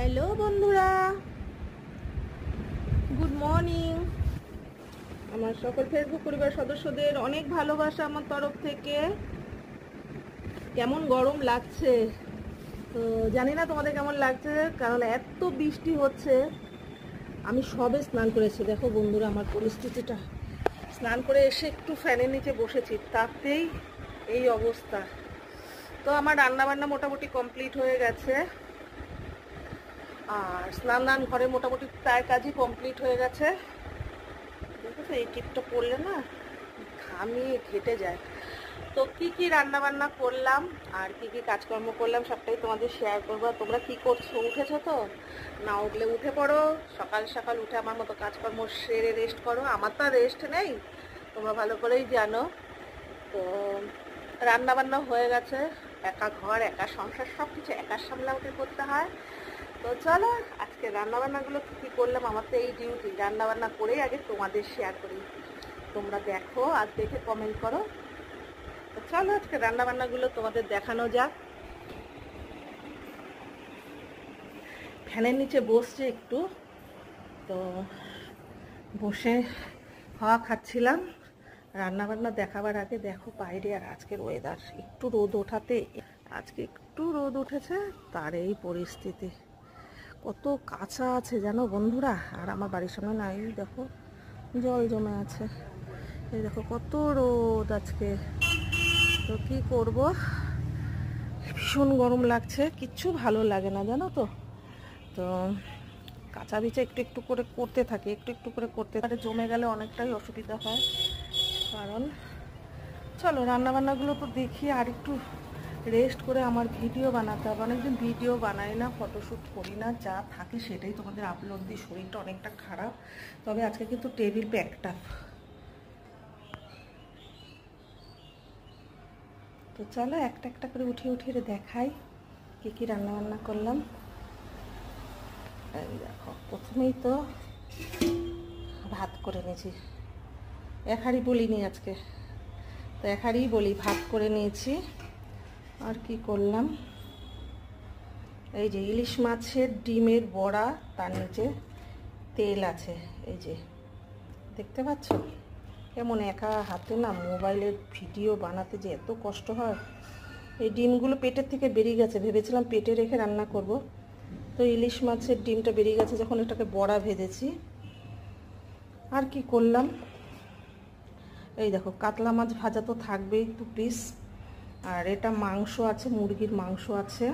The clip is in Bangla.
হ্যালো বন্ধুরা, গুড মর্নিং। আমার সকল ফেসবুক পরিবার সদস্যদের অনেক ভালোবাসা আমার তরফ থেকে। কেমন গরম লাগছে তো জানি না তোমাদের কেমন লাগছে, কারণ এত বৃষ্টি হচ্ছে। আমি সবে স্নান করেছি, দেখো বন্ধুরা আমার পরিস্থিতিটা। স্নান করে এসে একটু ফ্যানের নিচে বসেছি, তাতেই এই অবস্থা। তো আমার রান্নাবান্না মোটামুটি কমপ্লিট হয়ে গেছে, আর স্নান ঘরে মোটামুটি প্রায় কাজই কমপ্লিট হয়ে গেছে। দেখেছো এই টিপটা পরলে না ঘামিয়ে ঘেটে যায়। তো কি কি রান্না বান্না করলাম আর কি কি কাজকর্ম করলাম সবটাই তোমাদের শেয়ার করবো। তোমরা কি করছো? উঠেছো তো? না উঠলে উঠে পড়ো, সকাল সকাল উঠে আমার মতো কাজকর্ম সেরে রেস্ট করো। আমার তো রেস্ট নেই, তোমরা ভালো করেই জানো। তো রান্না বান্না হয়ে গেছে, একা ঘর একা সংসার সব কিছু একা সামলাতে করতে হয়। তো চলো আজকে রান্নাবান্নাগুলো কী করলাম, আমার তো এই ডিউটি, রান্নাবান্না করেই আগে তোমাদের শেয়ার করি। তোমরা দেখো আর দেখে কমেন্ট করো। তো চলো আজকে রান্নাবান্নাগুলো তোমাদের দেখানো যাক। ফ্যানের নিচে বসছে একটু, তো বসে হাওয়া খাচ্ছিলাম। রান্নাবান্না দেখাবার আগে দেখো বাইরে আর আজকের ওয়েদার, একটু রোদ ওঠাতে, আজকে একটু রোদ উঠেছে, তার এই পরিস্থিতি। কত কাঁচা আছে জানো বন্ধুরা, আর আমার বাড়ির সামনে না এই দেখো জল জমে আছে, এই দেখো কত রোদ আজকে। তো কি করব, ভীষণ গরম লাগছে, কিচ্ছু ভালো লাগে না জানো তো। তো কাঁচা বিচা একটু একটু করে করতে থাকি, একটু একটু করে করতে পারে, জমে গেলে অনেকটাই অসুবিধা হয়। কারণ চলো রান্নাবান্নাগুলো তো দেখি, আর একটু রেস্ট করে আমার ভিডিও বানাতে হবে। অনেকদিন ভিডিও বানাই না, ফটোশ্যুট করি না, যা থাকে সেটাই তোমাদের আপলোড দিই। শরীরটা অনেকটা খারাপ, তবে আজকে কিন্তু টেবিল প্যাকটা। তো চলো একটা একটা করে উঠিয়ে উঠিয়ে দেখাই কী কী রান্নাবান্না করলাম। এই দেখো প্রথমেই তো ভাত করে নিয়েছি, এক হাঁড়ি বলিনি আজকে, তো এক হাঁড়ি বলি ভাত করে নিয়েছি। আর কি করলাম, এই যে ইলিশ মাছের ডিমের বড়া, তার নিচে তেল আছে, এই যে দেখতে পাচ্ছ। কেমন একা হাতে না মোবাইলের ভিডিও বানাতে যে এত কষ্ট হয়। এই ডিমগুলো পেটের থেকে বেরিয়ে গেছে, ভেবেছিলাম পেটে রেখে রান্না করব, তো ইলিশ মাছের ডিমটা বেরিয়ে গেছে যখন এটাকে বড়া ভেজেছি। আর কি করলাম, এই দেখো কাতলা মাছ ভাজা তো থাকবেই 2 পিস, আর এটা মাংস আছে, মুরগির মাংস আছে।